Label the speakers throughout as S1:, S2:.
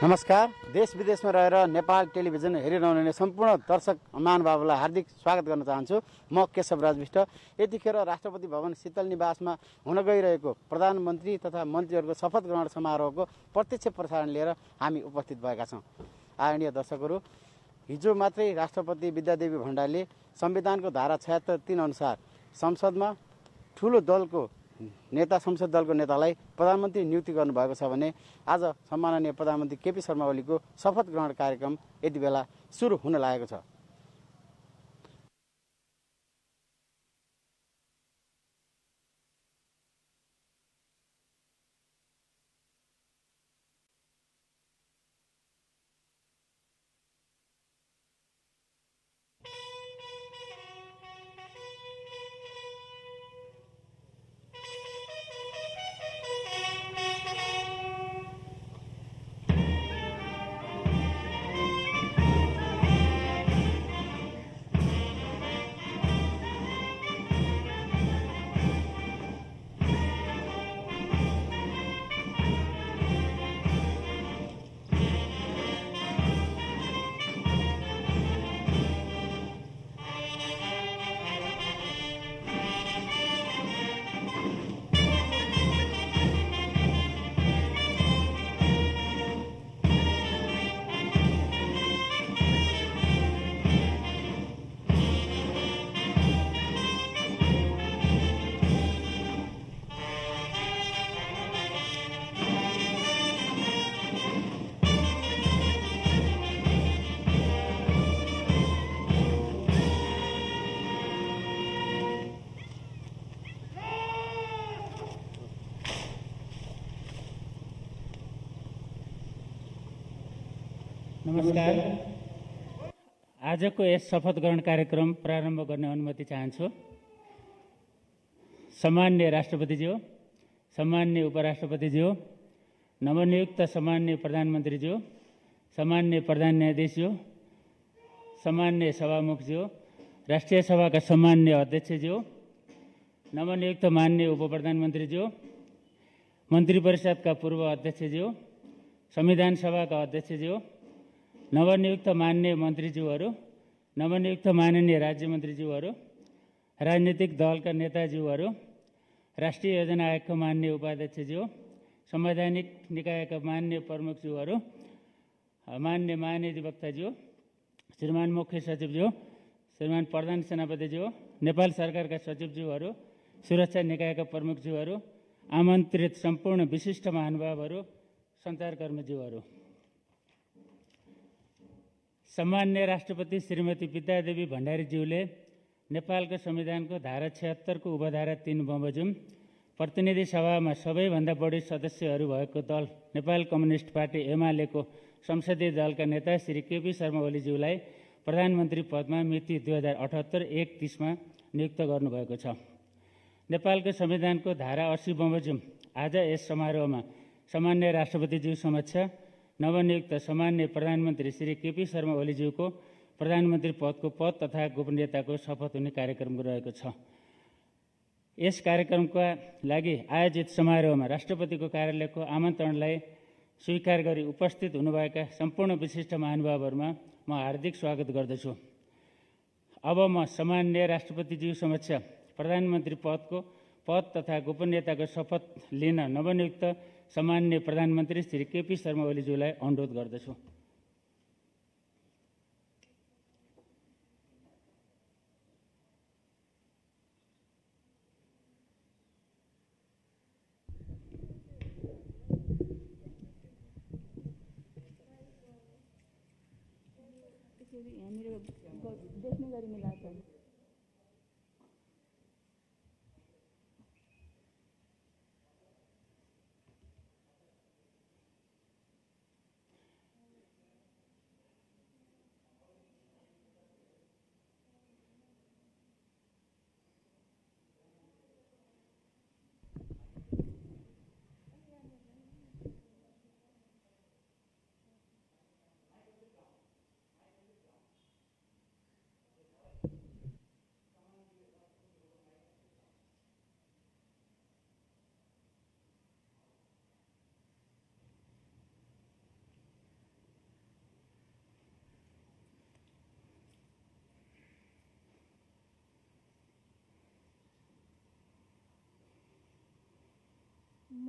S1: नमस्कार। देश विदेशमा रहेर नेपाल टेलिभिजन हेरिरहनुहुने सम्पूर्ण दर्शक महानुभावलाई हार्दिक स्वागत गर्न चाहन्छु। म केशव राज विष्ट। यतिखेर राष्ट्रपति भवन शीतल निवासमा हुन गइरहेको प्रधानमन्त्री तथा मन्त्रीहरूको शपथ ग्रहण समारोहको प्रत्यक्ष प्रसारण लिएर हामी उपस्थित भएका छौँ। आदरणीय दर्शकहरू, हिजो मात्रै राष्ट्रपति विद्यादेवी भण्डारीले संविधानको धारा 76(3) अनुसार संसदमा ठुलो दलको नेता, संसद दलको नेतालाई प्रधानमन्त्री नियुक्ति गर्नुभएको छ भने आज सम्माननीय प्रधानमन्त्री केपी शर्मा ओलीको शपथ ग्रहण कार्यक्रम यति बेला सुरु हुन लागेको छ।
S2: नमस्कार। आजको यस शपथ ग्रहण कार्यक्रम प्रारम्भ गर्ने अनुमति चाहन्छु। सम्माननीय राष्ट्रपतिज्यू, सम्माननीय उपराष्ट्रपतिज्यू, नवनियुक्त सम्माननीय प्रधानमन्त्रीज्यू, सम्माननीय प्रधान न्यायाधीशज्यू, सम्माननीय सभामुखज्यू, राष्ट्रिय सभाका सम्माननीय अध्यक्षज्यू, नवनियुक्त माननीय उपप्रधानमन्त्रीज्यू, मन्त्री परिषदका पूर्व अध्यक्षज्यू, संविधान सभाका अध्यक्षज्यू, नवनियुक्त माननीय मन्त्रीज्यूहरू, नवनियुक्त माननीय राज्यमन्त्रीज्यूहरू, राजनीतिक दलका नेताज्यूहरू, राष्ट्रिय योजना आयोगका माननीय उपाध्यक्षज्यू, संवैधानिक निकायका माननीय प्रमुखज्यूहरू, माननीय महाधिवक्ताज्यू, श्रीमान मुख्य सचिवज्यू, श्रीमान प्रधान सेनापतिज्यू, नेपाल सरकारका सचिवज्यूहरू, सुरक्षा निकायका प्रमुखज्यूहरू, आमन्त्रित सम्पूर्ण विशिष्ट महानुभावहरू, सञ्चारकर्मीज्यूहरू, सम्माननीय राष्ट्रपति श्रीमती विद्यादेवी भण्डारीज्यूले नेपालको संविधानको धारा 76 को उपधारा 3 बमोजिम प्रतिनिधि सभामा सबैभन्दा बढी सदस्यहरू भएको दल नेपाल कम्युनिस्ट पार्टी एमालेको संसदीय दलका नेता श्री केपी शर्मा ओलीज्यूलाई प्रधानमन्त्री पदमा मिति 2078-1-30मा नियुक्त गर्नुभएको छ। नेपालको संविधानको धारा 80 बमोजिम आज यस समारोहमा सम्माननीय राष्ट्रपतिज्यू समक्ष नवनियुक्त सम्माननीय प्रधानमन्त्री श्री केपी शर्मा ओलीज्यूको प्रधानमन्त्री पदको पद तथा गोपनीयताको शपथ हुने कार्यक्रम रहेको छ। यस कार्यक्रमका लागि आयोजित समारोहमा राष्ट्रपतिको कार्यालयको आमन्त्रणलाई स्वीकार गरी उपस्थित हुनुभएका सम्पूर्ण विशिष्ट महानुभावहरूमा म हार्दिक स्वागत गर्दछु। अब म सम्माननीय राष्ट्रपतिज्यू समक्ष प्रधानमन्त्री पदको पद तथा गोपनीयताको शपथ लिन नवनियुक्त सम्माननीय प्रधानमन्त्री श्री केपी शर्मा ओलीज्यूलाई अनुरोध गर्दछु। देख्ने गरी मिलाएको
S3: म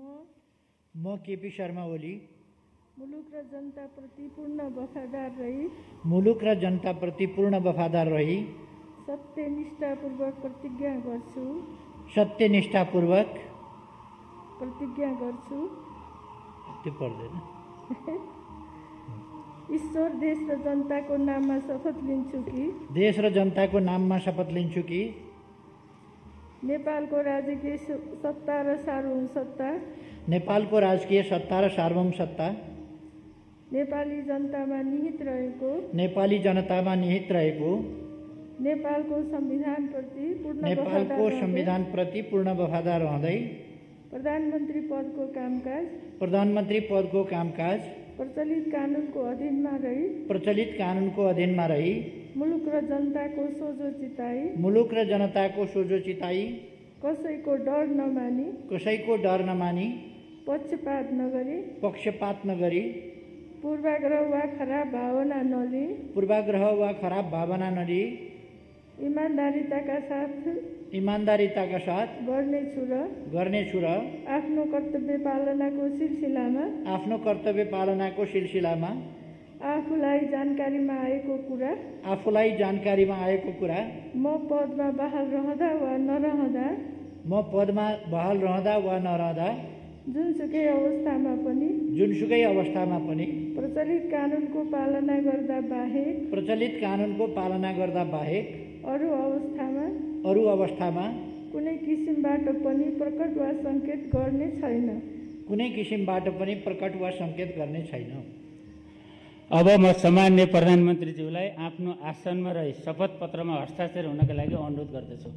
S3: केपी शर्मा ओली
S4: मुलुक र जनताप्रति पूर्ण वफादार रही
S3: मुलुक र जनताप्रति पूर्ण वफादार रही
S4: सत्यनिष्ठापूर्वक प्रतिज्ञा गर्छु
S3: त्यो पर्दैन
S4: ईश्वर देश र जनताको नाममा शपथ लिन्छु कि
S3: देश र जनताको नाममा शपथ लिन्छु कि
S4: नेपालको राजकीय सत्ता र सार्वभौम सत्ता
S3: नेपालको राजकीय सत्ता र सार्वभौम सत्ता
S4: नेपाली जनतामा निहित रहेको नेपालको संविधानप्रति पूर्ण वफादार रहँदै प्रधानमन्त्री पदको कामकाज प्रचलित कानुनको अधीनमा रही मुलुक र जनताको सोझो चिताई कसैको डर नमानी
S3: पक्षपात नगरी
S4: पूर्वाग्रह वा खराब भावना नलिई इमानदारीताका साथ गर्नेछु र आफ्नो कर्तव्य पालनाको सिलसिलामा आफूलाई जानकारीमा आएको कुरा म पदमा बहाल रहँदा वा नरहँदा जुनसुकै अवस्थामा पनि प्रचलित कानुनको पालना गर्दा बाहेक अरू अवस्थामा कुनै किसिमबाट पनि प्रकट वा सङ्केत गर्ने छैन।
S2: अब म सम्माननीय प्रधानमन्त्रीज्यूलाई आफ्नो आसनमा रही शपथ पत्रमा हस्ताक्षर हुनका लागि अनुरोध गर्दछु।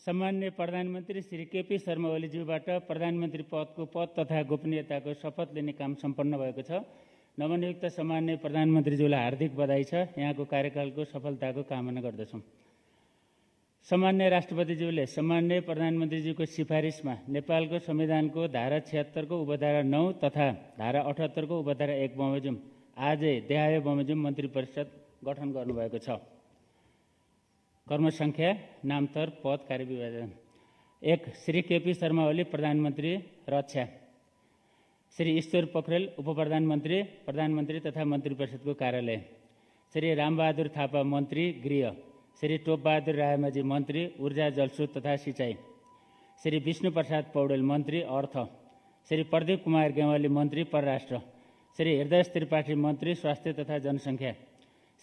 S2: सम्माननीय प्रधानमन्त्री श्री केपी शर्मा ओलीज्यूबाट प्रधानमन्त्री पदको पद तथा गोपनीयताको शपथ लिने काम सम्पन्न भएको छ। नवनियुक्त सम्माननीय प्रधानमन्त्रीज्यूलाई हार्दिक बधाई छ। यहाँको कार्यकालको सफलताको कामना गर्दछौँ। सम्माननीय राष्ट्रपतिज्यूले सम्माननीय प्रधानमन्त्रीज्यूको सिफारिसमा नेपालको संविधानको धारा 76 को उपधारा 9 तथा धारा 78 को उपधारा 1 बमोजिम आजै देहाय बमोजिम मन्त्री परिषद गठन गर्नुभएको छ। कर्मसङ्ख्या, नामथर, पद, कार्यविभाजन। 1 श्री केपी शर्मा ओली प्रधानमन्त्री रक्षा, श्री ईश्वर पोखरेल उपप्रधानमन्त्री प्रधानमन्त्री तथा मन्त्री परिषदको कार्यालय, श्री रामबहादुर थापा मन्त्री गृह, श्री टोपबहादुर रायमाझी मन्त्री ऊर्जा जलस्रोत तथा सिँचाइ, श्री विष्णु प्रसाद पौडेल मन्त्री अर्थ, श्री प्रदीप कुमार गेवाली मन्त्री परराष्ट्र, श्री हृदय त्रिपाठी मन्त्री स्वास्थ्य तथा जनसङ्ख्या,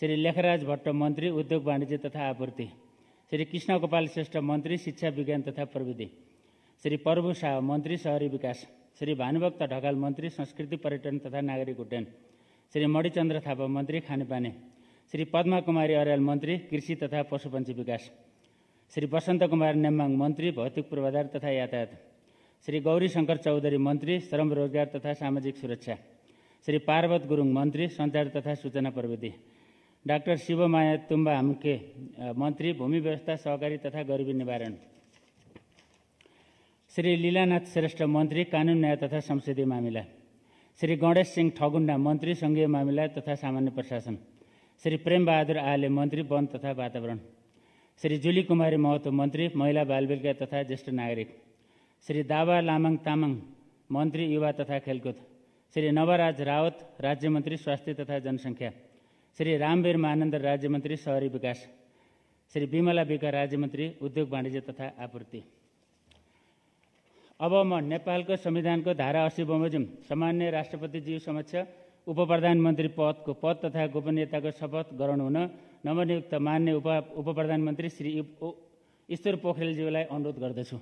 S2: श्री लेखराज भट्ट मन्त्री उद्योग वाणिज्य तथा आपूर्ति, श्री कृष्ण गोपाल श्रेष्ठ मन्त्री शिक्षा विज्ञान तथा प्रविधि, श्री प्रभु शाह मन्त्री शहरी विकास, श्री भानुभक्त ढकाल मन्त्री संस्कृति पर्यटन तथा नागरिक उड्डयन, श्री मणिचन्द्र थापा मन्त्री खानेपानी, श्री पद्मा कुमारी अर्याल मन्त्री कृषि तथा पशुपन्छी विकास, श्री वसन्त कुमार नेम्बाङ मन्त्री भौतिक पूर्वाधार तथा यातायात, श्री गौरी शङ्कर चौधरी मन्त्री श्रम रोजगार तथा सामाजिक सुरक्षा, श्री पार्वत गुरुङ मन्त्री सञ्चार तथा सूचना प्रविधि, डाक्टर शिवमाया तुम्बा हाम्के मन्त्री भूमि व्यवस्था सहकारी तथा गरिबी निवारण, श्री लीलानाथ श्रेष्ठ मन्त्री कानुन न्याय तथा संसदीय मामिला, श्री गणेश सिंह ठगुन्डा मन्त्री सङ्घीय मामिला तथा सामान्य प्रशासन, श्री प्रेमबहादुर आले मन्त्री वन तथा वातावरण, श्री जुली कुमारी महतो मन्त्री महिला बालविकास तथा ज्येष्ठ नागरिक, श्री दावा लामाङ तामाङ मन्त्री युवा तथा खेलकुद, श्री नवराज रावत राज्यमन्त्री स्वास्थ्य तथा जनसङ्ख्या, श्री रामवीर महानन्द राज्यमन्त्री शहरी विकास, श्री विमला विका राज्यमन्त्री उद्योग वाणिज्य तथा आपूर्ति। अब म नेपालको संविधानको धारा 80 बमोजिम सम्माननीय राष्ट्रपतिज्यू समक्ष उपप्रधानमन्त्री पदको पद तथा गोपनीयताको शपथ गराउनु हुन नवनियुक्त मान्य उपप्रधानमन्त्री श्री ईश्वर पोखरेलज्यूलाई अनुरोध गर्दछु।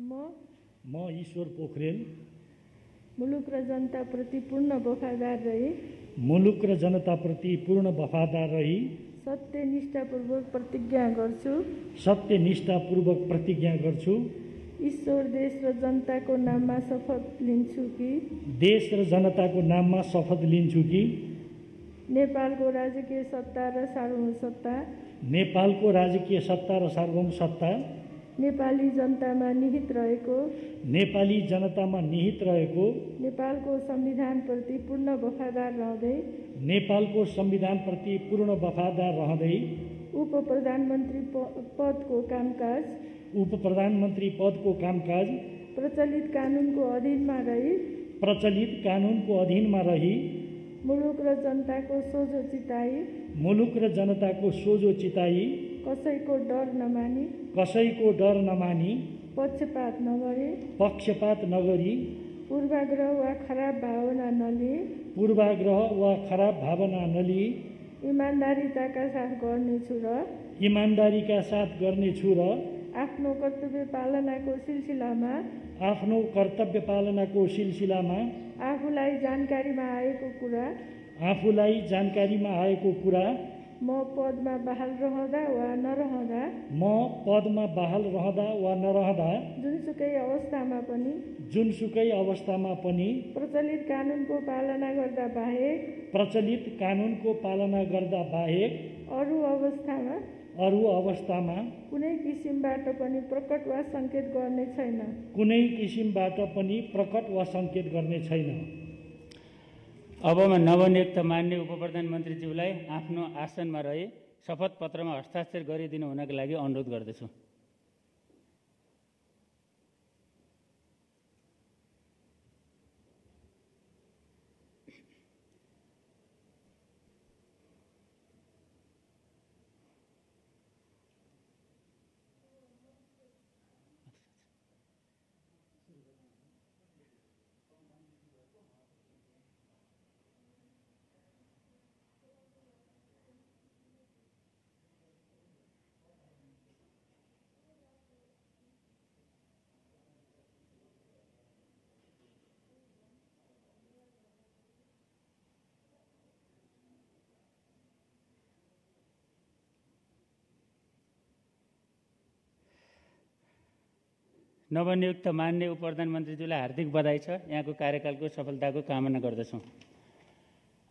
S4: म
S5: ईश्वर पोखरेल
S4: मुलुक र जनताप्रति पूर्ण वफादार रही
S5: मुलुक र जनताप्रति पूर्ण वफादार रही
S4: सत्यनिष्ठापूर्वक प्रतिज्ञा गर्छु
S5: सत्यनिष्ठापूर्वक प्रतिज्ञा गर्छु
S4: ईश्वर देश र जनताको नाममा शपथ लिन्छु कि
S5: देश र जनताको नाममा शपथ लिन्छु कि
S4: नेपालको राजकीय सत्ता र सार्वभौम सत्ता
S5: नेपालको राजकीय सत्ता र सार्वभौम सत्ता
S4: नेपाली जनतामा निहित रहेको
S5: नेपाली जनतामा निहित रहेको
S4: नेपालको संविधानप्रति पूर्ण वफादार रहँदै
S5: नेपालको संविधानप्रति पूर्ण वफादार रहँदै
S4: उप प्रधानमन्त्री पदको कामकाज
S5: उपप्रधानमन्त्री पदको कामकाज
S4: प्रचलित कानुनको अधीनमा रही मुलुक र जनताको सोझो चिताई कसैको डर नमानी पक्षपात नगरी पूर्वाग्रह वा खराब भावना नलिई इमान्दारीका साथ गर्नेछु र आफ्नो कर्तव्य पालनाको सिलसिलामा आफूलाई जानकारीमा आएको कुरा म पदमा बहाल रहँदा वा नरहँदा जुनसुकै अवस्थामा पनि प्रचलित कानुनको पालना गर्दा बाहेक अरू अवस्थामा कुनै किसिमबाट पनि प्रकट वा सङ्केत गर्ने छैन।
S2: अब म नवनियुक्त मान्य उप प्रधानमन्त्रीज्यूलाई आफ्नो आसनमा रही शपथ पत्रमा हस्ताक्षर गरिदिनु हुनका लागि अनुरोध गर्दछु। नवनियुक्त मान्य उप प्रधानमन्त्रीज्यूलाई हार्दिक बधाई छ। यहाँको कार्यकालको सफलताको कामना गर्दछौँ।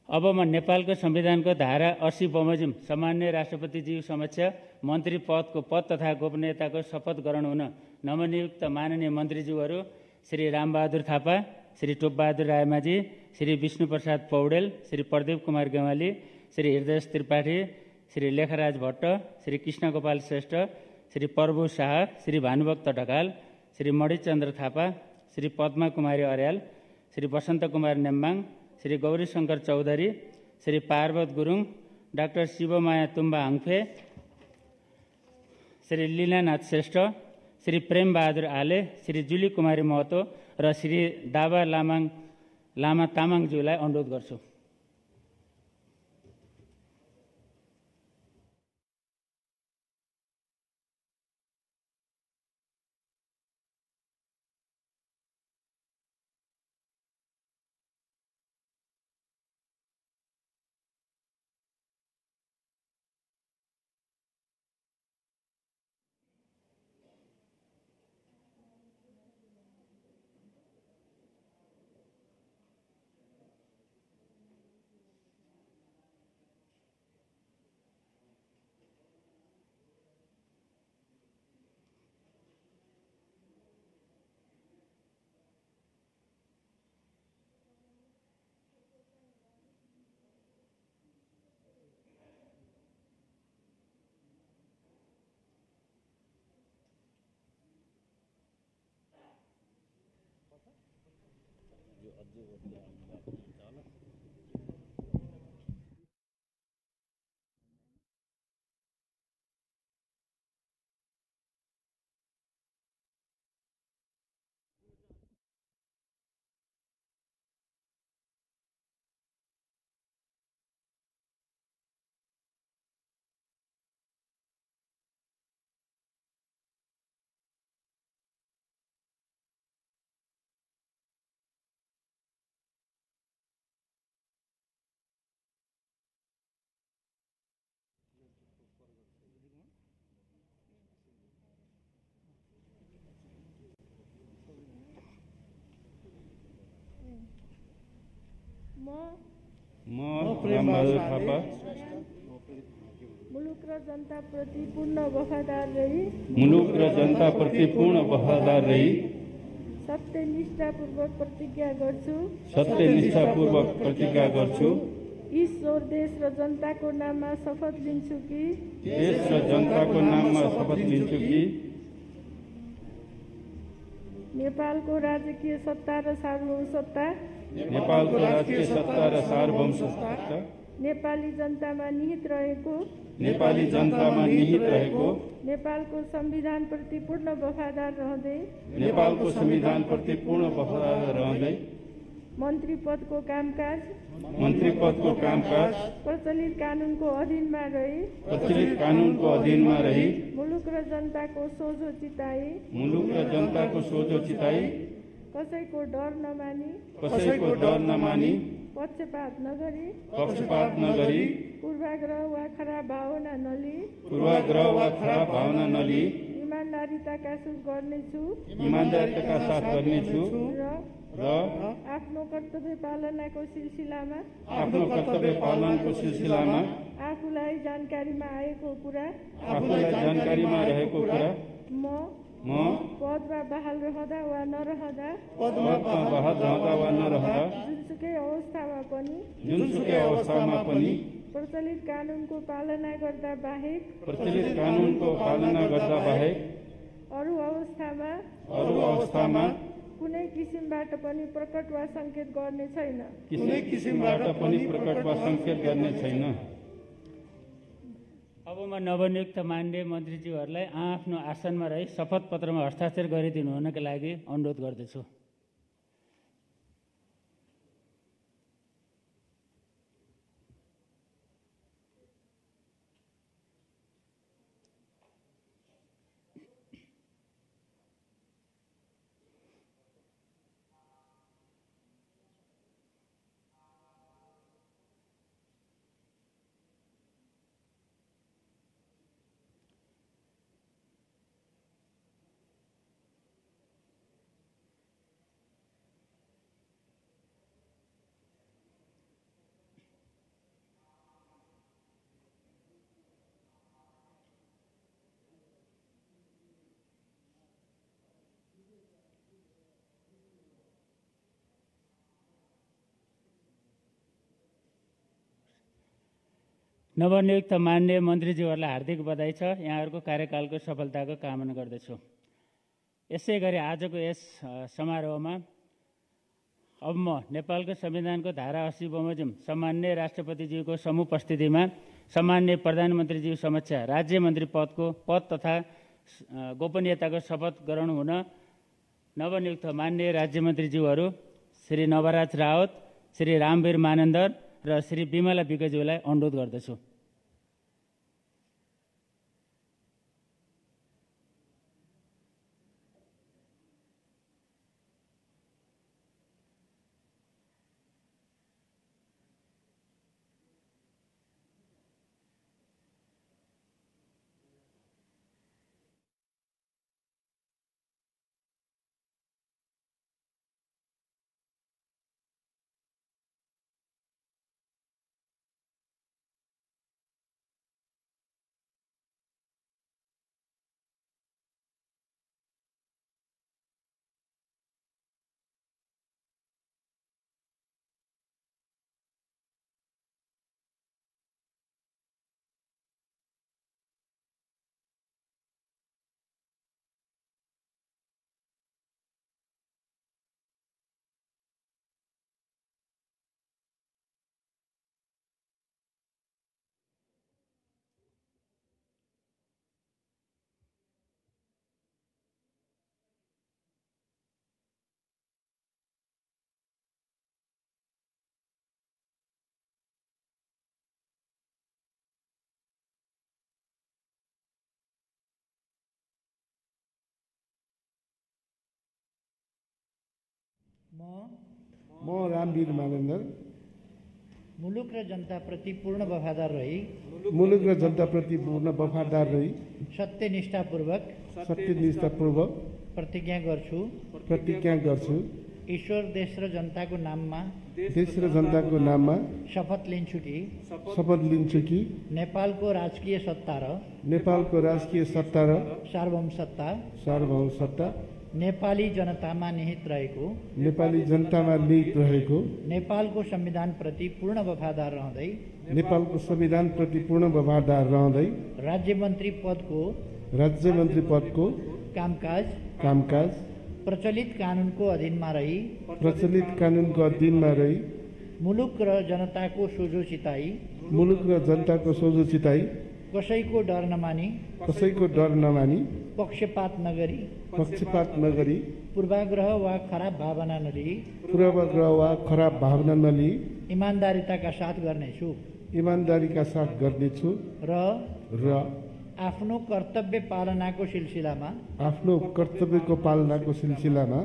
S2: अब म नेपालको संविधानको धारा 80 बमोजिम सामान्य राष्ट्रपतिज्यू समक्ष मन्त्री पदको पद तथा गोपनीयताको शपथ ग्रहण हुन नवनियुक्त माननीय मन्त्रीज्यूहरू श्री रामबहादुर थापा, श्री टोपबहादुर रायमाझी, श्री विष्णुप्रसाद पौडेल, श्री प्रदीप कुमार गेवाली, श्री हृदयेश त्रिपाठी, श्री लेखराज भट्ट, श्री कृष्णगोपाल श्रेष्ठ, श्री प्रभु शाह, श्री भानुभक्त ढकाल, श्री मणिचन्द्र थापा, श्री पद्मा कुमारी अर्याल, श्री वसन्त कुमार नेम्बाङ, श्री गौरीशङ्कर चौधरी, श्री पार्वत गुरुङ, डाक्टर शिवमाया तुम्बा हाङफे, श्री लीलानाथ श्रेष्ठ, श्री प्रेमबहादुर आले, श्री जुली कुमारी महतो र श्री दावा लामा तामाङज्यूलाई अनुरोध गर्छु।
S6: रामबहादुर थापा
S4: मुलुक र जनताप्रति पूर्ण वफादार रही
S6: मुलुक र जनताप्रति पूर्ण वफादार रही
S4: सत्यनिष्ठापूर्वक प्रतिज्ञा गर्छु
S6: सत्यनिष्ठापूर्वक प्रतिज्ञा गर्छु
S4: ईश्वर देश र जनताको नाममा शपथ लिन्छु कि
S6: देश र जनताको नाममा शपथ लिन्छु कि
S4: नेपालको राजकीय सत्ता र सार्वभौमसत्ता
S6: नेपालको राजकीय सत्ता र सार्वभौमसत्ता
S4: नेपाली जनतामा निहित रहेको
S6: नेपाली जनतामा निहित रहेको
S4: नेपालको संविधानप्रति पूर्ण वफादार रहँदै
S6: नेपालको संविधानप्रति पूर्ण वफादार रहँदै
S4: मन्त्री पदको कामकाज
S6: मन्त्री पदको कामकाज
S4: प्रचलित कानूनको अधीनमा रही
S6: प्रचलित कानूनको अधीनमा रही
S4: मुलुक र जनताको सोझो चिताई
S6: मुलुक र जनताको सोझो चिताई
S4: कसैको डर नमानी पक्षपात नगरी पूर्वाग्रह वा खराब भावना नलिई इमानदारीताका साथ गर्नेछु र आफ्नो कर्तव्य पालनाको सिलसिलामा आफूलाई जानकारीमा रहेको कुरा म पदमा बहाल रहँदा वा नरहँदा जुनसुकै अवस्थामा पनि प्रचलित कानूनको पालना गर्दा बाहेक अरू अवस्थामा कुनै किसिमबाट पनि प्रकट वा संकेत गर्ने छैन।
S2: अब म नवनियुक्त माननीय मन्त्रीज्यूहरूलाई आफ्नो आसनमा रही शपथ पत्रमा हस्ताक्षर गरिदिनु हुनका लागि अनुरोध गर्दछु। नवनियुक्त माननीय मन्त्रीज्यूहरूलाई हार्दिक बधाई छ। यहाँहरूको कार्यकालको सफलताको कामना गर्दछु। यसै गरी आजको यस समारोहमा अब म नेपालको संविधानको धारा 80 बमोजिम सम्माननीय राष्ट्रपतिज्यूको समुपस्थितिमा सम्माननीय प्रधानमन्त्रीज्यू समक्ष राज्य मन्त्री पद तथा गोपनीयताको शपथ ग्रहण हुन नवनियुक्त माननीय राज्यमन्त्रीज्यूहरू श्री नवराज रावत, श्री रामवीर मानन्दर र श्री विमला विगज्यूलाई अनुरोध गर्दछु।
S7: म रामवीर मानन्दर
S3: मुलुक र जनताप्रति पूर्ण वफादार रही सत्यनिष्ठापूर्वक
S7: प्रतिज्ञा गर्छु
S3: ईश्वर देश र जनताको नाममा
S7: देश र जनताको नाममा
S3: शपथ लिन्छु कि
S7: शपथ लिन्छु कि
S3: नेपालको राजकीय सत्ता र
S7: नेपालको राजकीय सत्ता र
S3: सार्वभौम सत्ता नेपाली जनतामा निहित रहेको
S7: नेपाली जनतामा निहित रहेको
S3: नेपालको संविधानप्रति पूर्ण वफादार रहँदै
S7: नेपालको संविधानप्रति पूर्ण वफादार रहँदै
S3: राज्य मन्त्री पदको कामकाज प्रचलित कानुनको अधीनमा रही मुलुक र जनताको सोझो चिताई कसैको डर नमानी पक्षपात नगरी पूर्वाग्रह वा खराब भावना नलिई इमानदारीका साथ गर्नेछु र आफ्नो कर्तव्यको पालनाको सिलसिलामा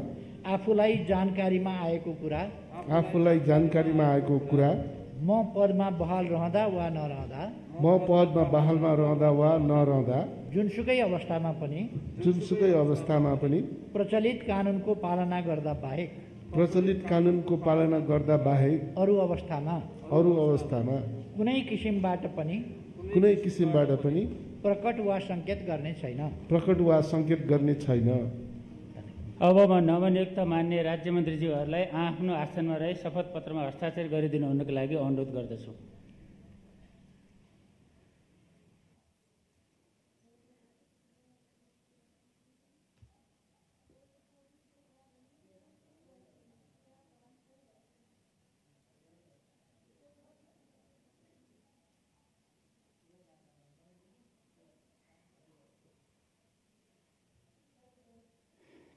S3: आफूलाई जानकारीमा आएको कुरा म पदमा बहाल रहँदा वा नरहँदा जुनसुकै अवस्थामा पनि प्रचलित कानुनको पालना गर्दा बाहेक अरू अवस्थामा कुनै किसिमबाट पनि प्रकट वा सङ्केत गर्ने छैन।
S2: अब म नवनियुक्त मान्य राज्य मन्त्रीज्यूहरूलाई आफ्नो आसनमा रही शपथ पत्रमा हस्ताक्षर गरिदिनु हुनुको लागि अनुरोध गर्दछु।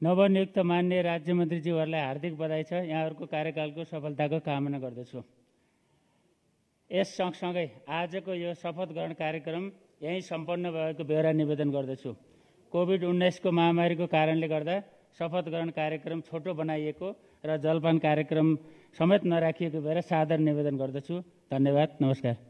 S2: नवनियुक्त मान्य राज्य मन्त्रीज्यूहरूलाई हार्दिक बधाई छ। यहाँहरूको कार्यकालको सफलताको कामना गर्दछु। यस सँगसँगै आजको यो शपथ ग्रहण कार्यक्रम यहीँ सम्पन्न भएको बेहोरा निवेदन गर्दछु। कोभिड-19 को महामारीको कारणले गर्दा शपथ ग्रहण कार्यक्रम छोटो बनाइएको र जलपान कार्यक्रम समेत नराखिएको भएर सादर निवेदन गर्दछु। धन्यवाद। नमस्कार।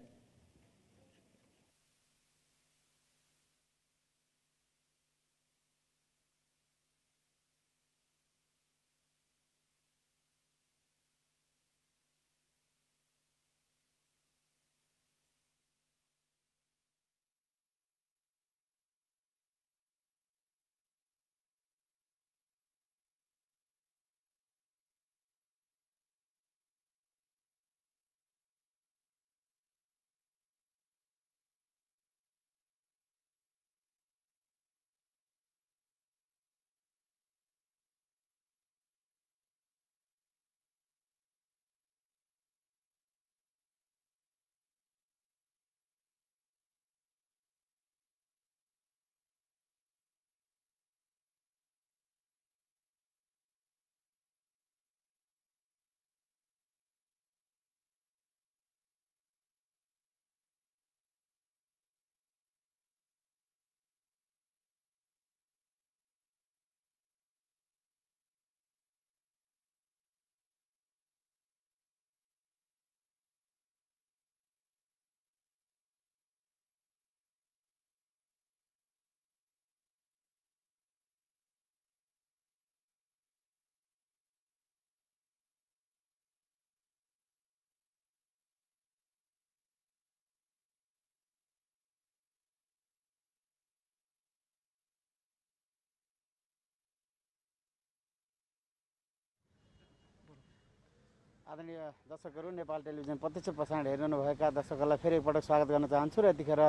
S1: आदरणीय दर्शकहरू, नेपाल टेलिभिजन प्रत्यक्ष प्रसारण हेरिरहनुभएका दर्शकहरूलाई फेरि एकपटक स्वागत गर्न चाहन्छु। र यतिखेर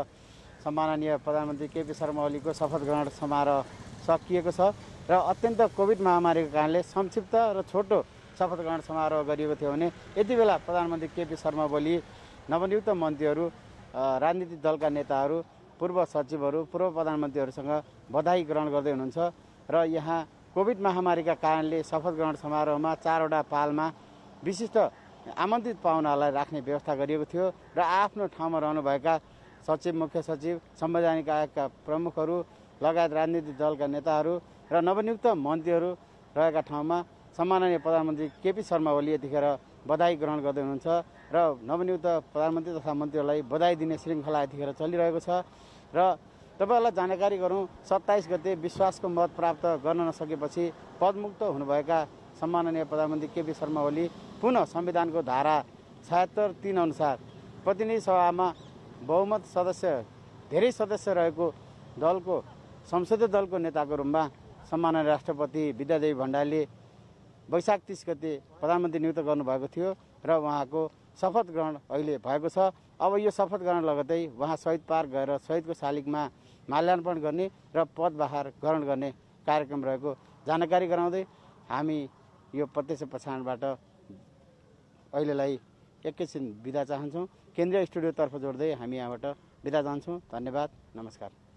S1: सम्माननीय प्रधानमन्त्री केपी शर्मा ओलीको शपथ ग्रहण समारोह सकिएको छ र अत्यन्त कोभिड महामारीको कारणले संक्षिप्त र छोटो शपथ ग्रहण समारोह गरिएको थियो भने यति बेला प्रधानमन्त्री केपी शर्मा ओली, नवनियुक्त मन्त्रीहरू, राजनीतिक दलका नेताहरू, पूर्व सचिवहरू, पूर्व प्रधानमन्त्रीहरूसँग बधाई ग्रहण गर्दै हुनुहुन्छ। र यहाँ कोभिड महामारीका कारणले शपथ ग्रहण समारोहमा 4वटा पालमा विशिष्ट आमन्त्रित पाहुनाहरूलाई राख्ने व्यवस्था गरिएको थियो र आफ्नो ठाउँमा रहनुभएका सचिव, मुख्य सचिव, संवैधानिक आयोगका प्रमुखहरू लगायत राजनीतिक दलका नेताहरू र नवनियुक्त मन्त्रीहरू रहेका ठाउँमा सम्माननीय प्रधानमन्त्री केपी शर्मा ओली यतिखेर बधाई ग्रहण गर्दै हुनुहुन्छ र नवनियुक्त प्रधानमन्त्री तथा मन्त्रीहरूलाई बधाई दिने श्रृङ्खला यतिखेर चलिरहेको छ। र तपाईँहरूलाई जानकारी गरौँ, 27 गते विश्वासको मत प्राप्त गर्न नसकेपछि पदमुक्त हुनुभएका सम्माननीय प्रधानमन्त्री केपी शर्मा ओली पुनः संविधानको धारा 76(3) अनुसार प्रतिनिधि सभामा बहुमत सदस्य धेरै सदस्य रहेको दलको संसदीय दलको नेताको रूपमा सम्माननीय राष्ट्रपति विद्यादेवी भण्डारीले वैशाख 30 गते प्रधानमन्त्री नियुक्त गर्नुभएको थियो र उहाँको शपथ ग्रहण अहिले भएको छ। अब यो शपथ ग्रहण लगतै उहाँ शहीद पार्क गएर शहीदको शालिगमा माल्यार्पण गर्ने र पदभार ग्रहण गर्ने कार्यक्रम रहेको जानकारी गराउँदै हामी यो प्रत्यक्ष प्रसारणबाट अहिलेलाई एकैछिन बिदा चाहन्छौँ। केन्द्रीय स्टुडियोतर्फ जोड्दै हामी यहाँबाट बिदा जान्छौँ। धन्यवाद, नमस्कार।